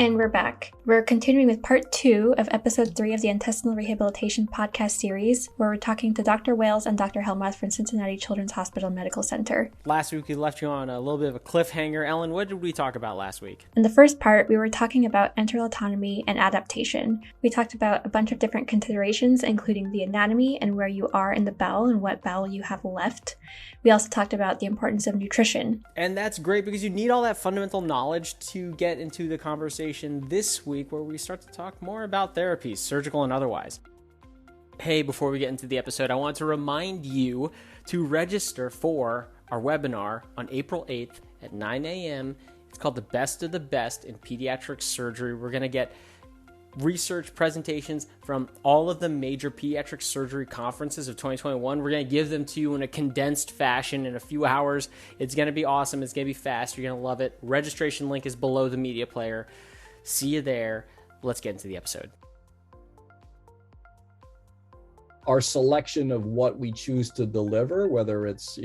And we're back. We're continuing with part 2 of episode 3 of the Intestinal Rehabilitation podcast series, where we're talking to Dr. Wales and Dr. Helmrath from Cincinnati Children's Hospital Medical Center. Last week we left you on a little bit of a cliffhanger. Ellen, what did we talk about last week? In the first part, we were talking about enteral autonomy and adaptation. We talked about a bunch of different considerations, including the anatomy and where you are in the bowel and what bowel you have left. We also talked about the importance of nutrition. And that's great because you need all that fundamental knowledge to get into the conversation this week, where we start to talk more about therapies, surgical and otherwise. Hey, before we get into the episode, I want to remind you to register for our webinar on April 8th at 9 a.m. It's called The Best of the Best in Pediatric Surgery. We're going to get research presentations from all of the major pediatric surgery conferences of 2021. We're going to give them to you in a condensed fashion in a few hours. It's going to be awesome. It's going to be fast. You're going to love it. Registration link is below the media player. See you there. Let's get into the episode. Our selection of what we choose to deliver, whether it's,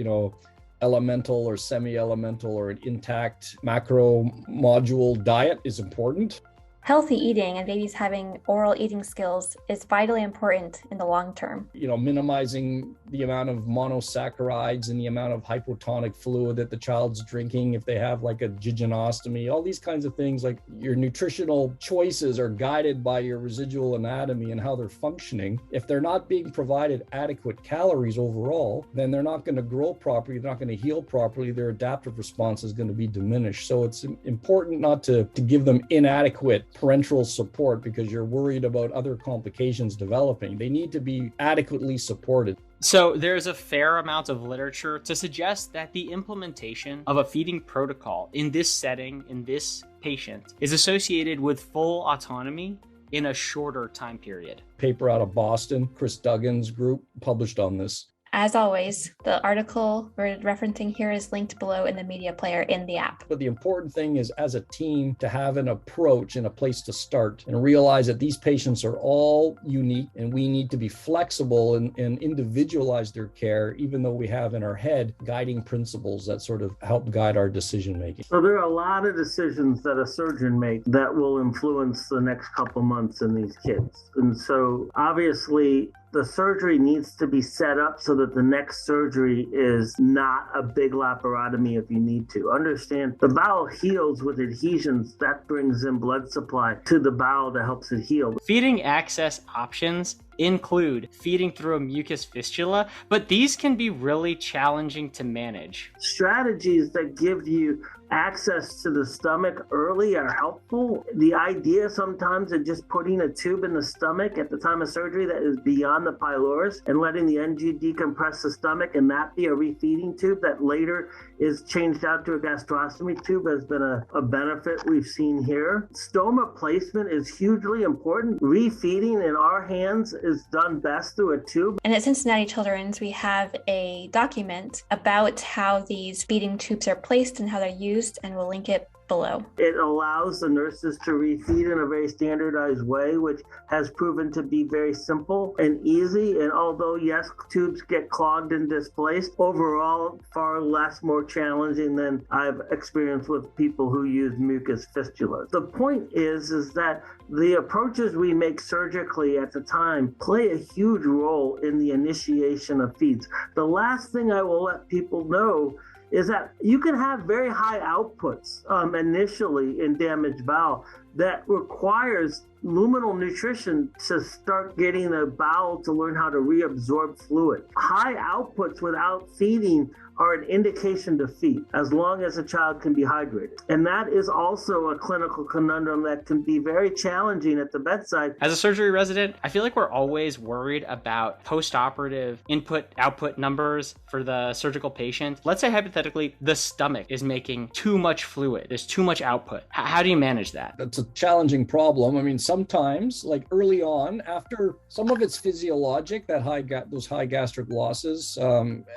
elemental or semi-elemental or an intact macro module diet, is important. Healthy eating and babies having oral eating skills is vitally important in the long term. Minimizing the amount of monosaccharides and the amount of hypotonic fluid that the child's drinking if they have like a jejunostomy, all these kinds of things. Like, your nutritional choices are guided by your residual anatomy and how they're functioning. If they're not being provided adequate calories overall, then they're not going to grow properly, they're not going to heal properly, their adaptive response is going to be diminished. So it's important not to give them inadequate parenteral support because you're worried about other complications developing. They need to be adequately supported. So there's a fair amount of literature to suggest that the implementation of a feeding protocol in this setting, in this patient, is associated with full autonomy in a shorter time period. Paper out of Boston, Chris Duggan's group published on this. As always, the article we're referencing here is linked below in the media player in the app. But the important thing is, as a team, to have an approach and a place to start and realize that these patients are all unique and we need to be flexible and individualize their care, even though we have in our head guiding principles that sort of help guide our decision making. So there are a lot of decisions that a surgeon makes that will influence the next couple months in these kids. And so obviously, the surgery needs to be set up so that the next surgery is not a big laparotomy if you need to. Understand, the bowel heals with adhesions. That brings in blood supply to the bowel that helps it heal. Feeding access options include feeding through a mucus fistula, but these can be really challenging to manage. Strategies that give you access to the stomach early are helpful. The idea sometimes of just putting a tube in the stomach at the time of surgery that is beyond the pylorus and letting the NG decompress the stomach and that be a refeeding tube that later is changed out to a gastrostomy tube has been a benefit we've seen here. Stoma placement is hugely important. Refeeding in our hands is done best through a tube. And at Cincinnati Children's, we have a document about how these feeding tubes are placed and how they're used, and we'll link it below. It allows the nurses to refeed in a very standardized way, which has proven to be very simple and easy. And although, yes, tubes get clogged and displaced, overall far more challenging than I've experienced with people who use mucus fistulas. The point is that the approaches we make surgically at the time play a huge role in the initiation of feeds. The last thing I will let people know is that you can have very high outputs initially in damaged bowel that requires luminal nutrition to start getting the bowel to learn how to reabsorb fluid. High outputs without feeding are an indication to feed, as long as a child can be hydrated. And that is also a clinical conundrum that can be very challenging at the bedside. As a surgery resident, I feel like we're always worried about post-operative input-output numbers for the surgical patient. Let's say hypothetically, the stomach is making too much fluid. There's too much output. How do you manage that? That's a challenging problem. I mean, sometimes, like early on, after some of it's physiologic, those high gastric losses,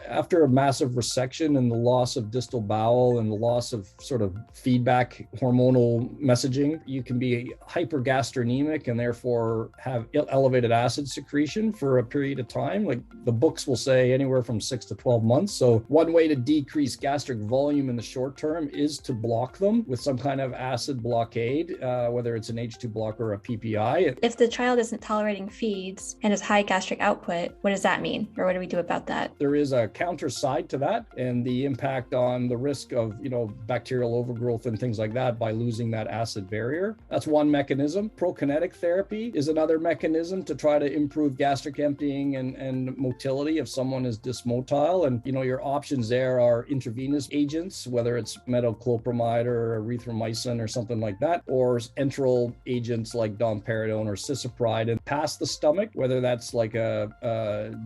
after a massive resection resection and the loss of distal bowel and the loss of sort of feedback hormonal messaging, you can be hypergastronemic and therefore have elevated acid secretion for a period of time. Like the books will say anywhere from 6 to 12 months. So one way to decrease gastric volume in the short term is to block them with some kind of acid blockade, whether it's an H2 blocker or a PPI. If the child isn't tolerating feeds and has high gastric output, what does that mean? Or what do we do about that? There is a counter side to that and the impact on the risk of, bacterial overgrowth and things like that by losing that acid barrier. That's one mechanism. Prokinetic therapy is another mechanism to try to improve gastric emptying and motility if someone is dysmotile. And, your options there are intravenous agents, whether it's metoclopramide or erythromycin or something like that, or enteral agents like domperidone or cisapride and past the stomach, whether that's like a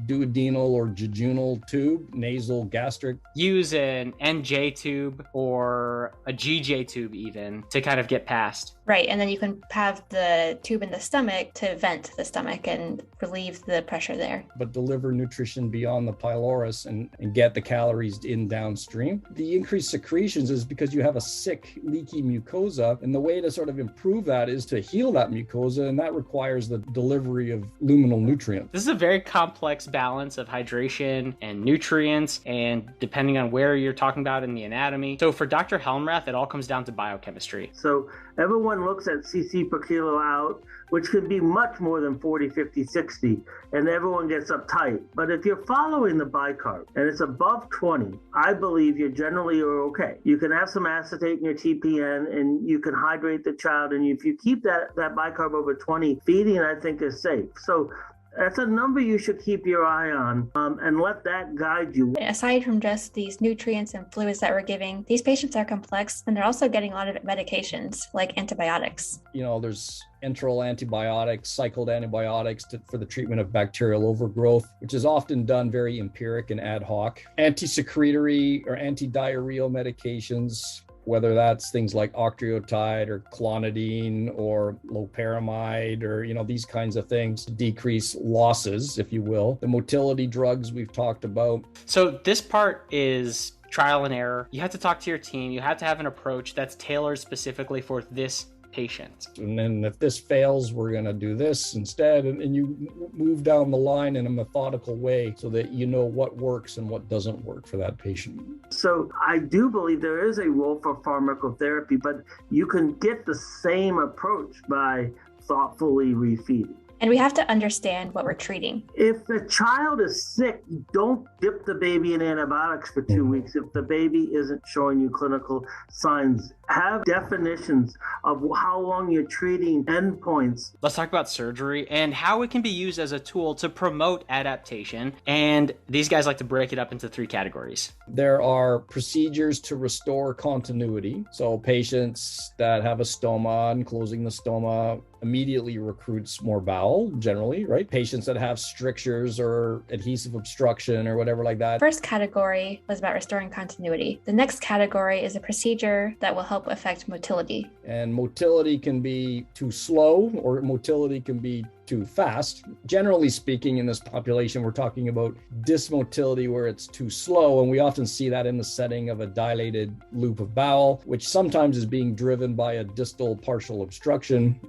duodenal or jejunal tube, nasal, gastric. Use an NJ tube or a GJ tube even to kind of get past. Right, and then you can have the tube in the stomach to vent the stomach and relieve the pressure there. But deliver nutrition beyond the pylorus and get the calories in downstream. The increased secretions is because you have a sick, leaky mucosa, and the way to sort of improve that is to heal that mucosa, and that requires the delivery of luminal nutrients. This is a very complex balance of hydration and nutrients, and depending on where you're talking about in the anatomy. So for Dr. Helmrath, it all comes down to biochemistry. So everyone looks at cc per kilo out, which could be much more than 40, 50, 60, and everyone gets uptight. But if you're following the bicarb and it's above 20, I believe you generally are okay. You can have some acetate in your TPN and you can hydrate the child. And if you keep that bicarb over 20, feeding, I think, is safe. So that's a number you should keep your eye on and let that guide you. Aside from just these nutrients and fluids that we're giving, these patients are complex and they're also getting a lot of medications like antibiotics. There's enteral antibiotics, cycled antibiotics for the treatment of bacterial overgrowth, which is often done very empiric and ad hoc. Anti-secretory or anti-diarrheal medications, whether that's things like octreotide or clonidine or loperamide or, these kinds of things to decrease losses, if you will. The motility drugs we've talked about. So this part is trial and error. You have to talk to your team. You have to have an approach that's tailored specifically for this patient. And then if this fails, we're going to do this instead. And you move down the line in a methodical way so that you know what works and what doesn't work for that patient. So I do believe there is a role for pharmacotherapy, but you can get the same approach by thoughtfully refeeding. And we have to understand what we're treating. If the child is sick, don't dip the baby in antibiotics for 2 weeks. If the baby isn't showing you clinical signs, have definitions of how long you're treating endpoints. Let's talk about surgery and how it can be used as a tool to promote adaptation. And these guys like to break it up into 3 categories. There are procedures to restore continuity. So patients that have a stoma and closing the stoma immediately recruits more bowel, generally, right? Patients that have strictures or adhesive obstruction or whatever like that. First category was about restoring continuity. The next category is a procedure that will help affect motility. And motility can be too slow or motility can be too fast. Generally speaking, in this population, we're talking about dysmotility where it's too slow. And we often see that in the setting of a dilated loop of bowel, which sometimes is being driven by a distal partial obstruction.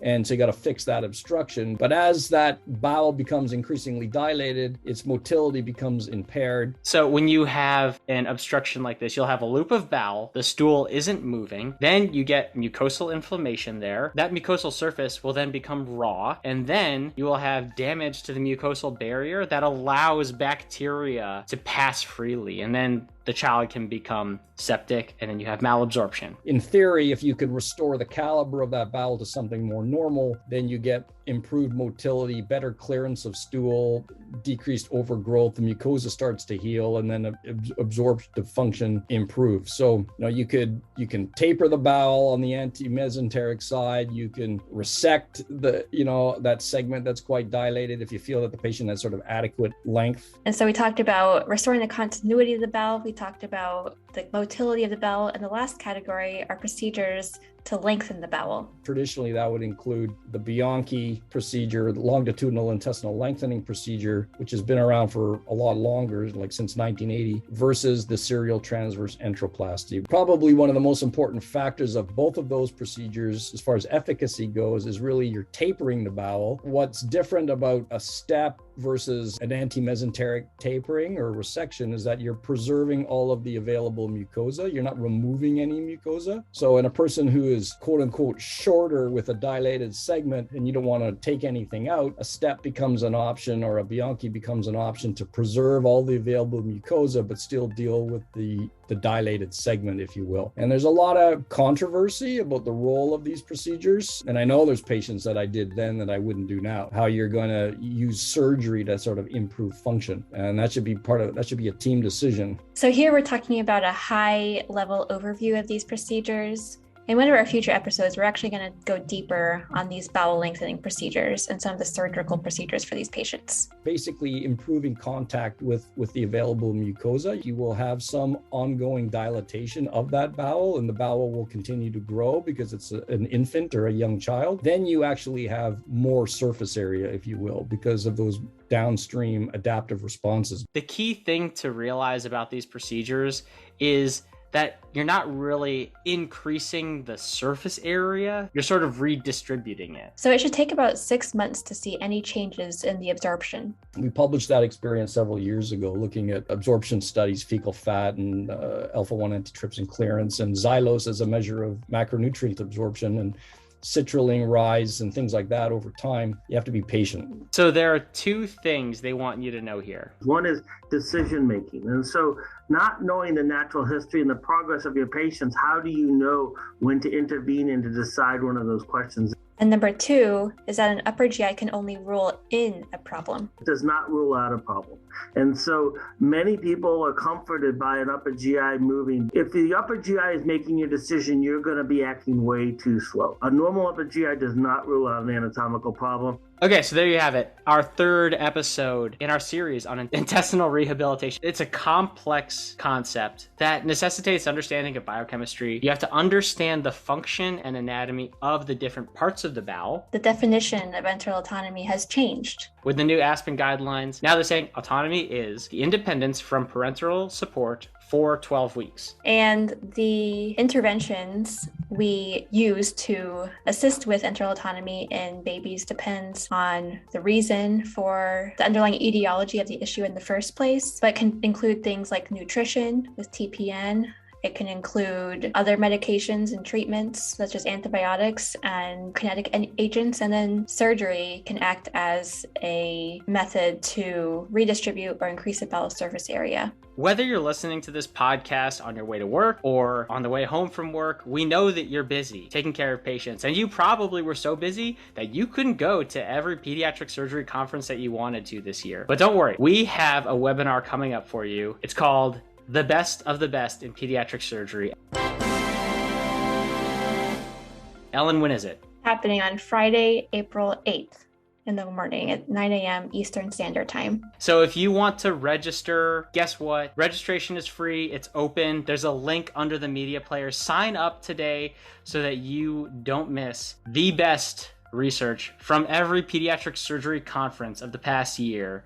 And so you got to fix that obstruction. But as that bowel becomes increasingly dilated, its motility becomes impaired. So when you have an obstruction like this, you'll have a loop of bowel, the stool isn't moving, then you get mucosal inflammation there. That mucosal surface will then become raw, and then you will have damage to the mucosal barrier that allows bacteria to pass freely. And then the child can become septic, and then you have malabsorption. In theory, if you could restore the caliber of that bowel to something more normal, then you get improved motility, better clearance of stool, decreased overgrowth, the mucosa starts to heal, and then absorptive function improves. So, you can taper the bowel on the anti-mesenteric side. You can resect that segment that's quite dilated if you feel that the patient has sort of adequate length. And so we talked about restoring the continuity of the bowel. We talked about the motility of the bowel. And the last category are procedures to lengthen the bowel. Traditionally, that would include the Bianchi early procedure, the longitudinal intestinal lengthening procedure, which has been around for a lot longer, like since 1980, versus the serial transverse enteroplasty. Probably one of the most important factors of both of those procedures, as far as efficacy goes, is really you're tapering the bowel. What's different about a step versus an anti-mesenteric tapering or resection is that you're preserving all of the available mucosa. You're not removing any mucosa. So in a person who is quote unquote shorter with a dilated segment and you don't want to take anything out, a step becomes an option, or a Bianchi becomes an option to preserve all the available mucosa but still deal with the dilated segment, if you will. And there's a lot of controversy about the role of these procedures. And I know there's patients that I did then that I wouldn't do now, how you're going to use surgery to sort of improve function. And that should be that should be a team decision. So here we're talking about a high level overview of these procedures. In one of our future episodes, we're actually going to go deeper on these bowel lengthening procedures and some of the surgical procedures for these patients. Basically, improving contact with the available mucosa, you will have some ongoing dilatation of that bowel, and the bowel will continue to grow because it's an infant or a young child. Then you actually have more surface area, if you will, because of those downstream adaptive responses. The key thing to realize about these procedures is that you're not really increasing the surface area, you're sort of redistributing it. So it should take about 6 months to see any changes in the absorption. We published that experience several years ago, looking at absorption studies, fecal fat and alpha-1 antitrypsin clearance, and xylose as a measure of macronutrient absorption, and citrulline rise and things like that over time. You have to be patient. So there are two things they want you to know here. One is decision making. And so not knowing the natural history and the progress of your patients, how do you know when to intervene and to decide one of those questions? And number two is that an upper GI can only rule in a problem. It does not rule out a problem. And so many people are comforted by an upper GI moving. If the upper GI is making your decision, you're going to be acting way too slow. A normal upper GI does not rule out an anatomical problem. Okay, so there you have it. Our third episode in our series on intestinal rehabilitation. It's a complex concept that necessitates understanding of biochemistry. You have to understand the function and anatomy of the different parts of the bowel. The definition of enteral autonomy has changed. With the new Aspen guidelines, now they're saying autonomy is the independence from parenteral support for 12 weeks. And the interventions we use to assist with enteral autonomy in babies depends on the reason for the underlying etiology of the issue in the first place, but can include things like nutrition with TPN. It can include other medications and treatments such as antibiotics and kinetic agents, and then surgery can act as a method to redistribute or increase the bowel surface area. Whether you're listening to this podcast on your way to work or on the way home from work, we know that you're busy taking care of patients, and you probably were so busy that you couldn't go to every pediatric surgery conference that you wanted to this year. But don't worry, we have a webinar coming up for you. It's called The Best of the Best in Pediatric Surgery. Ellen, when is it? Happening on Friday, April 8th in the morning at 9 a.m. Eastern Standard Time. So if you want to register, guess what? Registration is free. It's open. There's a link under the media player. Sign up today so that you don't miss the best research from every pediatric surgery conference of the past year.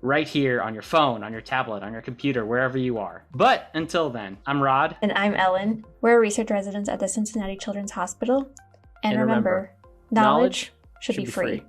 Right here on your phone, on your tablet, on your computer, wherever you are. But until then, I'm Rod. And I'm Ellen. We're research residents at the Cincinnati Children's Hospital. And remember, knowledge should be free.